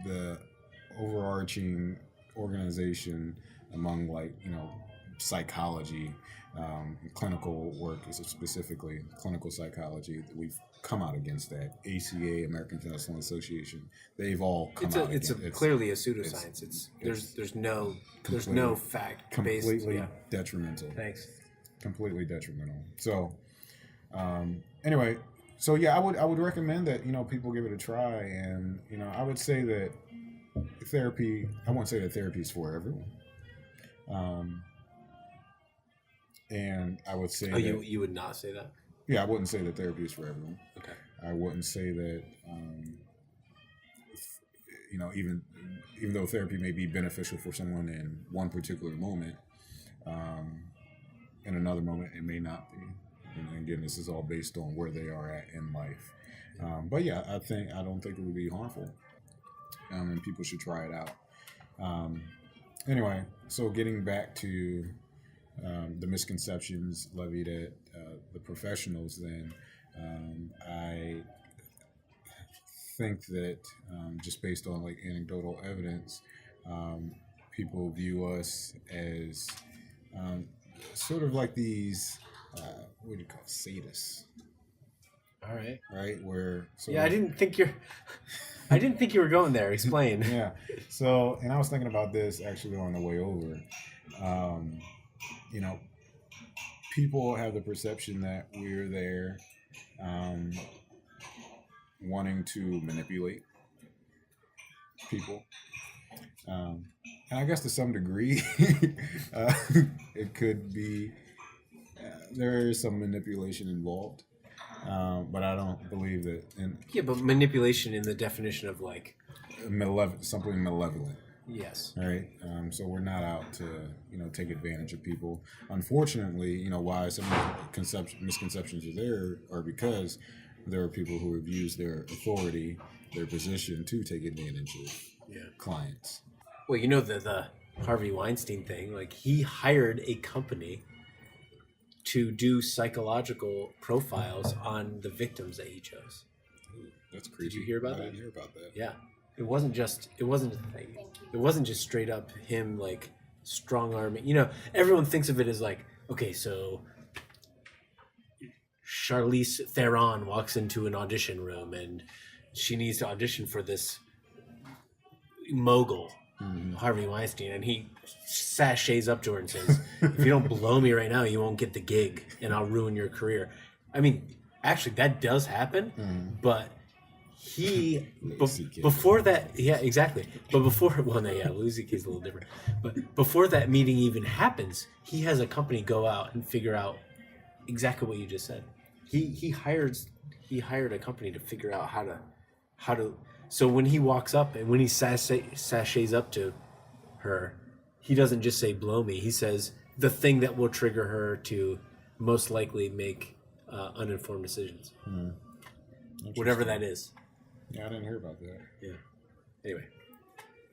Speaker 3: The overarching organization among psychology, clinical work is specifically clinical psychology. We've come out against that. ACA, American Cancer Association, they've all come out against it.
Speaker 2: It's clearly a pseudoscience. There's no fact based.
Speaker 3: Completely detrimental.
Speaker 2: Thanks.
Speaker 3: Completely detrimental. So, anyway, So yeah, I would recommend that people give it a try, and I would say that therapy. I won't say that therapy is for everyone, um, and I would say
Speaker 2: Oh,
Speaker 3: that
Speaker 2: you would not say that?
Speaker 3: yeah, I wouldn't say that therapy is for everyone.
Speaker 2: Okay.
Speaker 3: I wouldn't say that even though therapy may be beneficial for someone in one particular moment, um, in another moment it may not be. And again, this is all based on where they are at in life. But yeah, I don't think it would be harmful, and people should try it out. Um, anyway, so getting back to the misconceptions levied at the professionals, then I think that just based on like anecdotal evidence, people view us as sort of like these what do you call it? Sadists,
Speaker 2: All right.
Speaker 3: right? Where
Speaker 2: I didn't think you were going there. Explain.
Speaker 3: yeah. So, and I was thinking about this actually on the way over. You know, people have the perception that we're there wanting to manipulate people. And I guess to some degree, uh, it could be, there is some manipulation involved. But I don't believe that.
Speaker 2: Yeah, but manipulation in the definition of like
Speaker 3: Something malevolent.
Speaker 2: Yes.
Speaker 3: All right. So we're not out to take advantage of people. Unfortunately, why some misconceptions are there are because there are people who have used their authority, their position to take advantage of clients.
Speaker 2: Well, the Harvey Weinstein thing. Like he hired a company to do psychological profiles on the victims that he chose.
Speaker 3: That's creepy.
Speaker 2: Did you hear about
Speaker 3: I
Speaker 2: that?
Speaker 3: didn't hear about that.
Speaker 2: Yeah. It wasn't just straight up him like strong arming. Everyone thinks of it as like, okay, so Charlize Theron walks into an audition room and she needs to audition for this mogul, Harvey Weinstein, and he sachets up to her and says, if you don't blow me right now, you won't get the gig and I'll ruin your career. I mean, actually that does happen, but before that, yeah, exactly. But before, Louis C.K.'s a little different. But before that meeting even happens, he has a company go out and figure out exactly what you just said. He hired a company to figure out how to. So when he walks up and when he sachets up to her, he doesn't just say "blow me." He says the thing that will trigger her to most likely make uninformed decisions, whatever that is.
Speaker 3: Yeah, I didn't hear about that.
Speaker 2: Yeah. Anyway,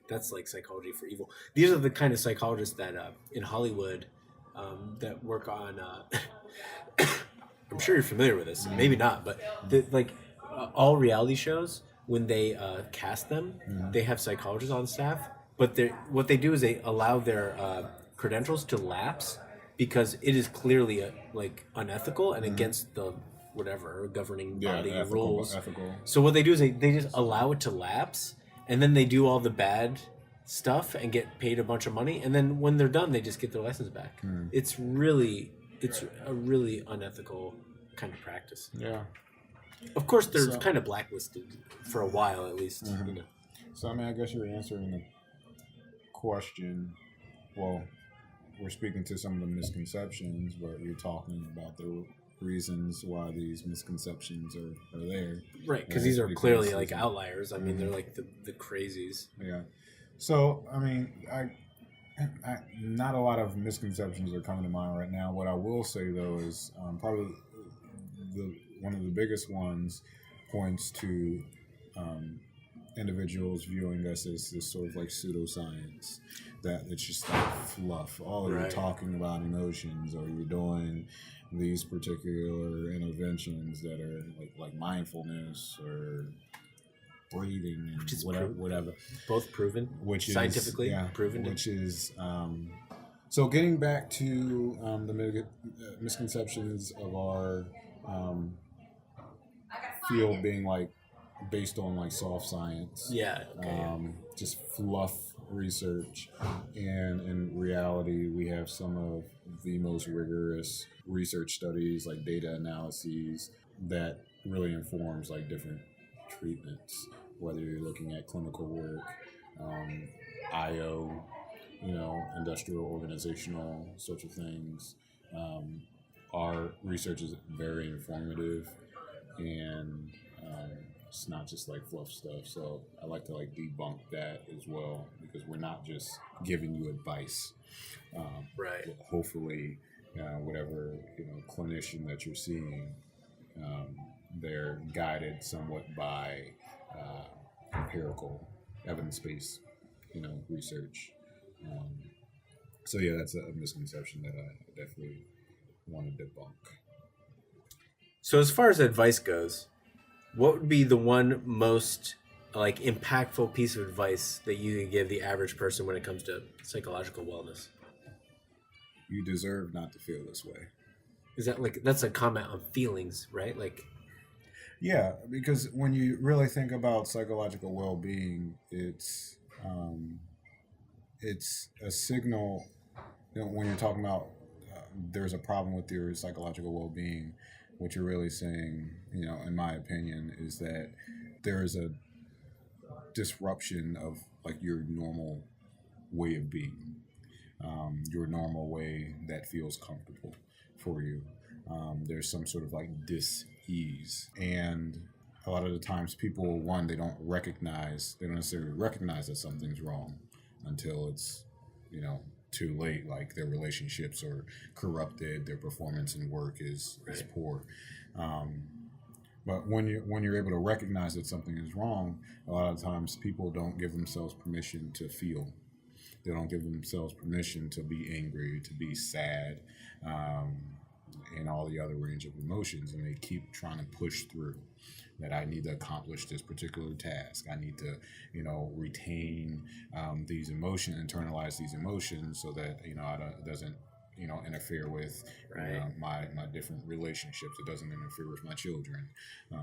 Speaker 2: that's like psychology for evil. These are the kind of psychologists that in Hollywood that work on. I'm sure you're familiar with this. Maybe not, but all reality shows, when they cast them, they have psychologists on staff. But what they do is they allow their credentials to lapse because it is clearly unethical and against the whatever governing body rules.
Speaker 3: Ethical.
Speaker 2: So what they do is they just allow it to lapse, and then they do all the bad stuff and get paid a bunch of money, and then when they're done, they just get their license back. It's a really unethical kind of practice.
Speaker 3: Yeah.
Speaker 2: Of course, they're kind of blacklisted for a while, at least.
Speaker 3: So I guess you're answering the question. Well, we're speaking to some of the misconceptions, but you're talking about the reasons why these misconceptions are there.
Speaker 2: Right, because these are clearly like outliers. I mean, they're like the crazies.
Speaker 3: Yeah. So, I not a lot of misconceptions are coming to mind right now. What I will say, though, is probably one of the biggest ones points to individuals viewing us as this sort of like pseudoscience, that it's just like fluff. All you're talking about emotions, or you're doing these particular interventions that are like mindfulness or breathing and whatever.
Speaker 2: Both proven,
Speaker 3: which is
Speaker 2: scientifically proven.
Speaker 3: Which is so getting back to the misconceptions of our field being like based on like soft science. Just fluff research, and in reality we have some of the most rigorous research studies, like data analyses, that really informs like different treatments, whether you're looking at clinical work, IO, industrial organizational sorts of things. Um, our research is very informative, and it's not just like fluff stuff. So I like to like debunk that as well, because we're not just giving you advice.
Speaker 2: Right.
Speaker 3: Hopefully, whatever clinician that you're seeing, um, they're guided somewhat by empirical, evidence-based, research. Um, so yeah, that's a misconception that I definitely want to debunk.
Speaker 2: So as far as advice goes, what would be the one most like impactful piece of advice that you could give the average person when it comes to psychological wellness?
Speaker 3: You deserve not to feel this way.
Speaker 2: Is that like, that's a comment on feelings, right? Like,
Speaker 3: Yeah, because when you really think about psychological well-being, it's a signal. When you're talking about there's a problem with your psychological well-being, what you're really saying, in my opinion, is that there is a disruption of like your normal way of being, your normal way that feels comfortable for you. There's some sort of like dis-ease, and a lot of the times people, one, they don't necessarily recognize that something's wrong until it's too late. Like their relationships are corrupted, their performance in work is poor. But when you're able to recognize that something is wrong, a lot of times people don't give themselves permission to feel. They don't give themselves permission to be angry, to be sad, and all the other range of emotions, and they keep trying to push through. That I need to accomplish this particular task. I need to, retain these emotions, internalize these emotions, so that it doesn't, interfere with my different relationships. It doesn't interfere with my children,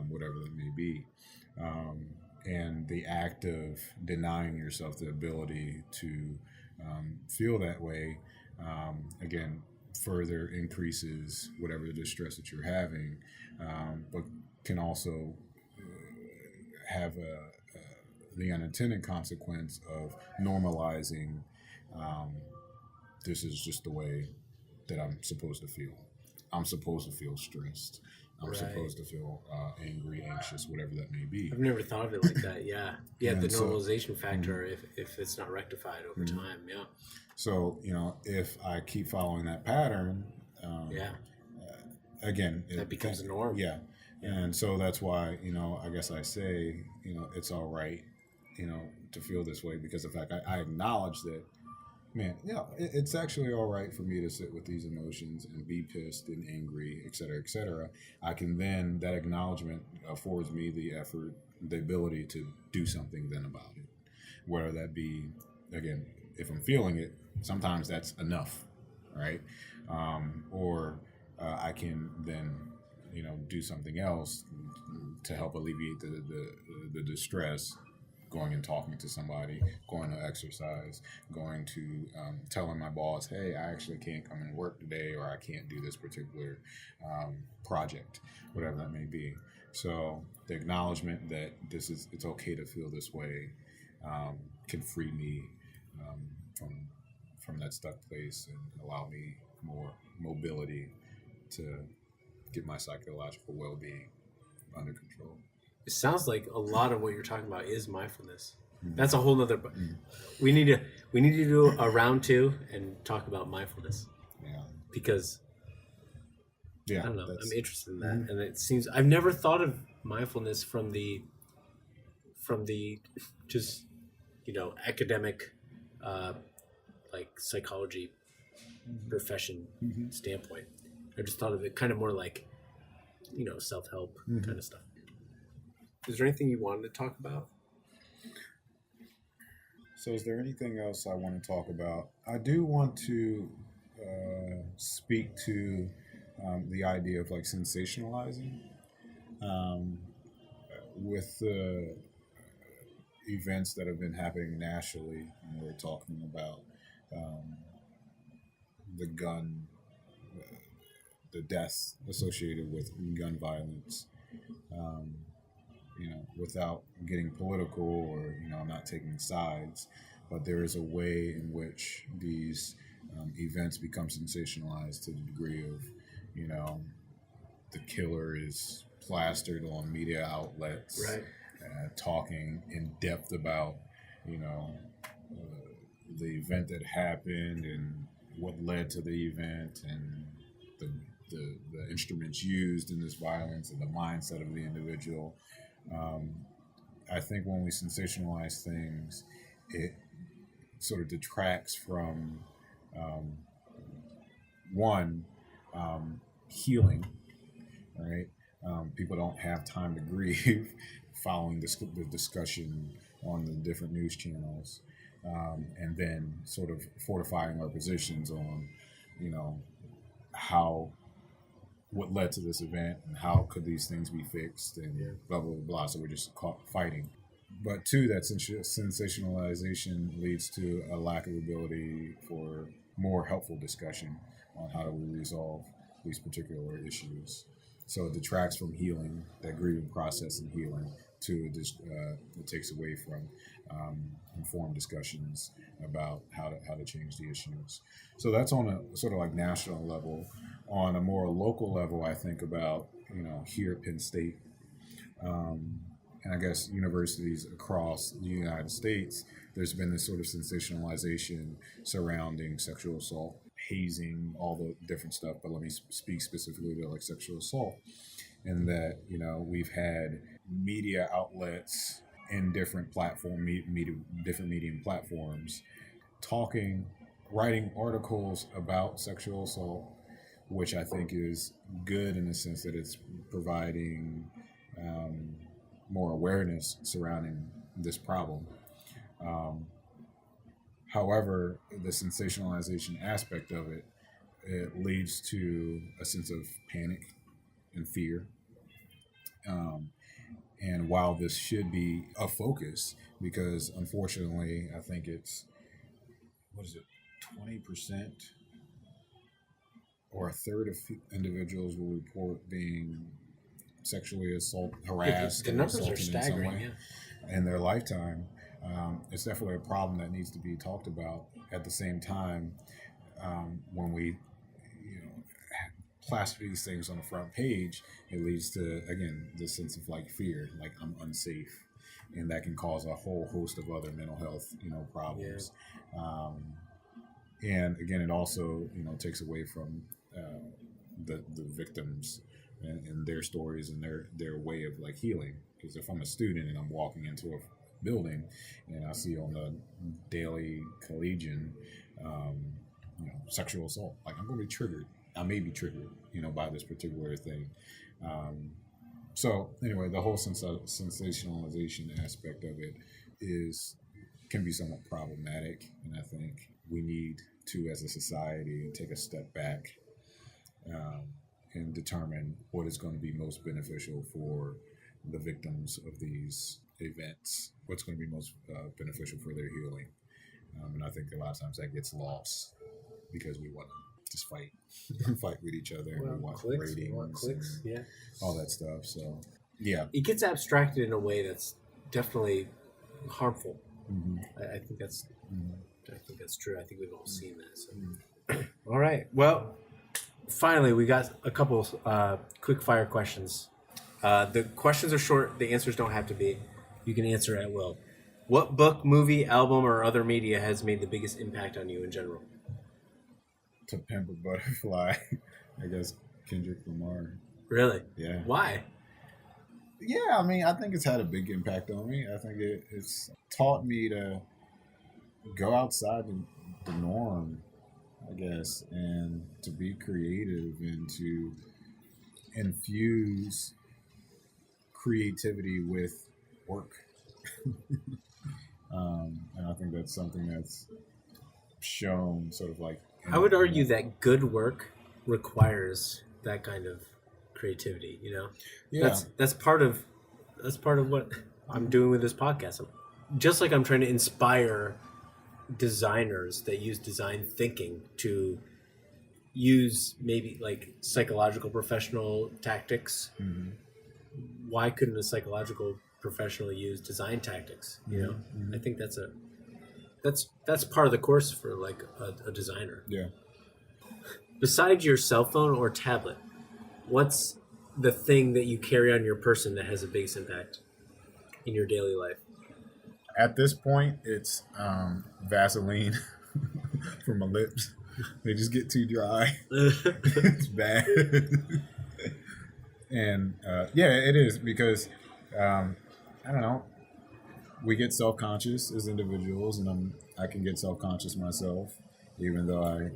Speaker 3: whatever that may be. And the act of denying yourself the ability to feel that way, again, further increases whatever the distress that you're having, but can also have the unintended consequence of normalizing, this is just the way that I'm supposed to feel. I'm supposed to feel stressed. I'm supposed to feel angry, anxious, whatever that may be.
Speaker 2: I've never thought of it like that. Yeah. Yeah.
Speaker 3: And
Speaker 2: the
Speaker 3: so-
Speaker 2: normalization factor, if it's not rectified over time. Yeah.
Speaker 3: So, if I keep following that pattern, again,
Speaker 2: That becomes a norm.
Speaker 3: Yeah. And so that's why, I guess I say, it's all right, to feel this way, because in fact, I acknowledge that, man, it's actually all right for me to sit with these emotions and be pissed and angry, et cetera, et cetera. I can then, that acknowledgement affords me the effort, the ability to do something then about it. Whether that be, again, if I'm feeling it, sometimes that's enough, right? Or I can then, do something else to help alleviate the distress, going and talking to somebody, going to exercise, going to telling my boss, hey, I actually can't come and work today, or I can't do this particular project, whatever that may be. So the acknowledgement that it's okay to feel this way can free me from that stuck place and allow me more mobility to get my psychological well-being under control.
Speaker 2: It sounds like a lot of what you're talking about is mindfulness. That's a whole nother. We need to do a round 2 and talk about mindfulness.
Speaker 3: Yeah.
Speaker 2: Because I don't know, I'm interested in that, and it seems I've never thought of mindfulness from the just academic like psychology profession standpoint. I just thought of it kind of more like self-help kind of stuff. Is there anything you wanted to talk about?
Speaker 3: So is there anything else I want to talk about? I do want to speak to the idea of like sensationalizing with the events that have been happening nationally. And we're talking about the gun the deaths associated with gun violence. Without getting political or I'm not taking sides, but there is a way in which these events become sensationalized to the degree of the killer is plastered on media outlets,
Speaker 2: Right.
Speaker 3: talking in depth about the event that happened and what led to the event and the, the instruments used in this violence and the mindset of the individual. I think when we sensationalize things, it sort of detracts from one, healing, right? People don't have time to grieve following the discussion on the different news channels, and then sort of fortifying our positions on, how what led to this event and how could these things be fixed and blah blah blah. So we're just caught fighting. But two, that sensationalization leads to a lack of ability for more helpful discussion on how do we resolve these particular issues. So it detracts from healing, that grieving process and healing. Two, it takes away from informed discussions about how to change the issues. So that's on a sort of like national level. On a more local level, I think about here at Penn State, and I guess universities across the United States, there's been this sort of sensationalization surrounding sexual assault, hazing, all the different stuff. But let me speak specifically to like sexual assault, in that we've had media outlets in different different medium platforms, writing articles about sexual assault, which I think is good in the sense that it's providing more awareness surrounding this problem. However, the sensationalization aspect of it leads to a sense of panic and fear. And while this should be a focus, because unfortunately, I think it's, 20% or a third of individuals will report being sexually harassed,
Speaker 2: the
Speaker 3: or
Speaker 2: numbers
Speaker 3: assaulted
Speaker 2: are staggering,
Speaker 3: in some way in their lifetime. It's definitely a problem that needs to be talked about. At the same time, when we plaster these things on the front page, it leads to, again, this sense of like fear, like I'm unsafe, and that can cause a whole host of other mental health problems. And again, it also takes away from the victims and their stories and their way of like healing. Because if I'm a student and I'm walking into a building and I see on the daily collegian sexual assault, like I'm going to be triggered. I may be triggered, by this particular thing. So anyway, the whole sensationalization aspect of it can be somewhat problematic, and I think we need to, as a society, take a step back and determine what is going to be most beneficial for the victims of these events, what's going to be most beneficial for their healing. And I think a lot of times that gets lost because we want to just fight with each other, and we want ratings, and all that stuff. So yeah,
Speaker 2: it gets abstracted in a way that's definitely harmful.
Speaker 3: Mm-hmm.
Speaker 2: I think that's true. I think we've all seen that. So. All right. Well, finally, we got a couple quick fire questions. The questions are short. The answers don't have to be. You can answer at will. What book, movie, album, or other media has made the biggest impact on you in general?
Speaker 3: To Pimp a Butterfly, I guess Kendrick Lamar.
Speaker 2: Really?
Speaker 3: Yeah.
Speaker 2: Why?
Speaker 3: Yeah, I mean, I think it's had a big impact on me. I think it's taught me to go outside the norm, I guess, and to be creative and to infuse creativity with work. And I think that's something that's shown sort of like...
Speaker 2: I would argue that good work requires that kind of creativity,
Speaker 3: Yeah.
Speaker 2: That's part of what I'm doing with this podcast. Just like I'm trying to inspire designers that use design thinking to use maybe like psychological professional tactics, why couldn't a psychological professional use design tactics? You know, I think that's part of the course for like a designer.
Speaker 3: Yeah.
Speaker 2: Besides your cell phone or tablet, what's the thing that you carry on your person that has a biggest impact in your daily life?
Speaker 3: At this point, it's Vaseline for my lips. They just get too dry. It's bad. And yeah, it is because I don't know. We get self-conscious as individuals, and I can get self-conscious myself, even though I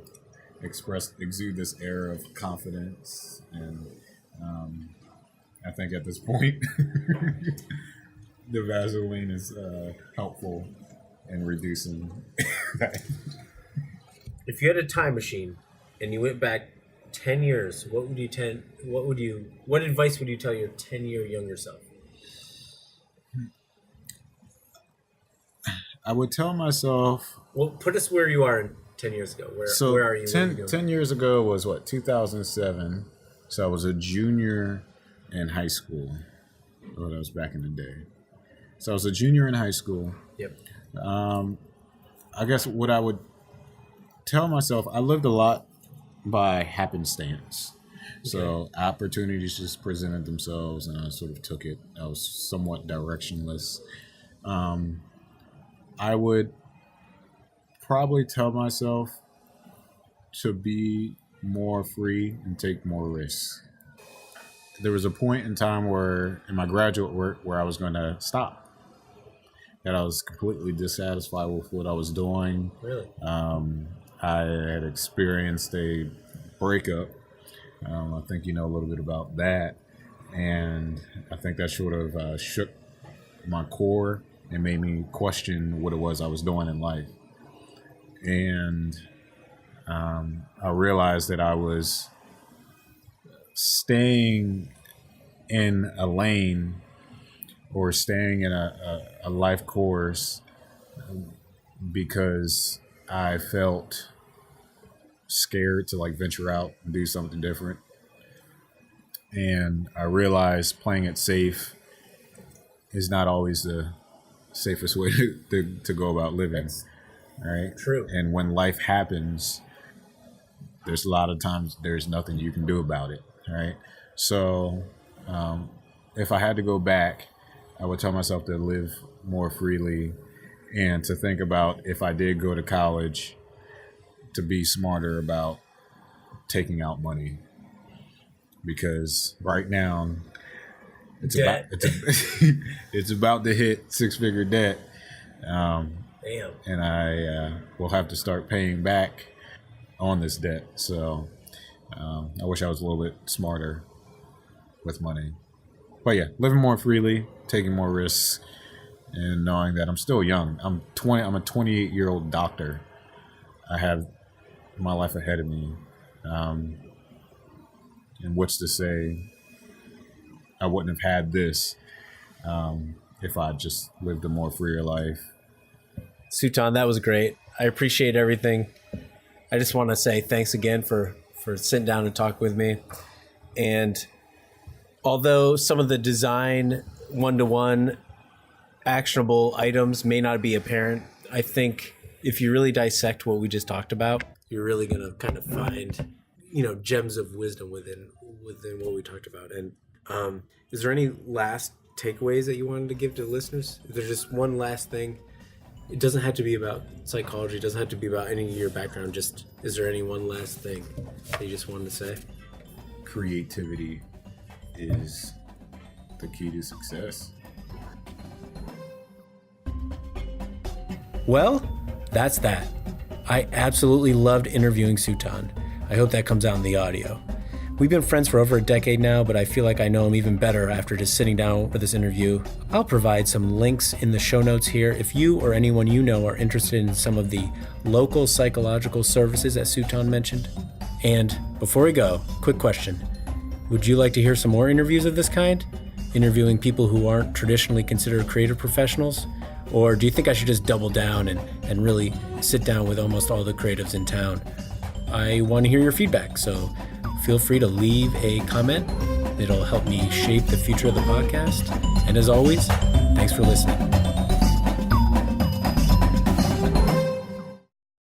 Speaker 3: exude this air of confidence. And I think at this point, the Vaseline is helpful in reducing that.
Speaker 2: If you had a time machine and you went back 10 years, what advice would you tell your 10-year younger self?
Speaker 3: I would tell myself...
Speaker 2: Well, put us where you are 10 years ago. Where are you?
Speaker 3: 10 years ago was 2007. So I was a junior in high school. Oh, that was back in the day. So I was a junior in high school.
Speaker 2: Yep.
Speaker 3: I guess what I would tell myself, I lived a lot by happenstance. So opportunities just presented themselves, and I sort of took it. I was somewhat directionless. I would probably tell myself to be more free and take more risks. There was a point in time where, in my graduate work, where I was going to stop. That I was completely dissatisfied with what I was doing.
Speaker 2: Really?
Speaker 3: I had experienced a breakup. I think you know a little bit about that. And I think that sort of shook my core and made me question what it was I was doing in life. And I realized that I was staying in a lane or staying in a life course because I felt scared to like venture out and do something different. And I realized playing it safe is not always the safest way to go about living. Right?
Speaker 2: True.
Speaker 3: And when life happens, there's a lot of times there's nothing you can do about it. Right? So if I had to go back, I would tell myself to live more freely and to think about, if I did go to college, to be smarter about taking out money. Because right now it's about to hit 6-figure debt.
Speaker 2: Damn.
Speaker 3: And I will have to start paying back on this debt. So I wish I was a little bit smarter with money. But yeah, living more freely, taking more risks, and knowing that I'm still young. I'm a 28-year-old doctor. I have my life ahead of me. And what's to say I wouldn't have had this if I just lived a more freer life.
Speaker 2: Sultan, that was great. I appreciate everything. I just want to say thanks again for sitting down and talking with me. And although some of the design one-to-one actionable items may not be apparent, I think if you really dissect what we just talked about, you're really going to kind of find, gems of wisdom within what we talked about. And is there any last takeaways that you wanted to give to the listeners? If there's just one last thing, it doesn't have to be about psychology, it doesn't have to be about any of your background, just is there any one last thing that you just wanted to say?
Speaker 3: Creativity is the key to success.
Speaker 2: Well, that's that. I absolutely loved interviewing Sultan. I hope that comes out in the audio. We've been friends for over a decade now, but I feel like I know him even better after just sitting down for this interview. I'll provide some links in the show notes here if you or anyone you know are interested in some of the local psychological services that Sultan mentioned. And before we go, quick question. Would you like to hear some more interviews of this kind? Interviewing people who aren't traditionally considered creative professionals? Or do you think I should just double down and really sit down with almost all the creatives in town? I want to hear your feedback. So feel free to leave a comment. It'll help me shape the future of the podcast. And as always, thanks for listening.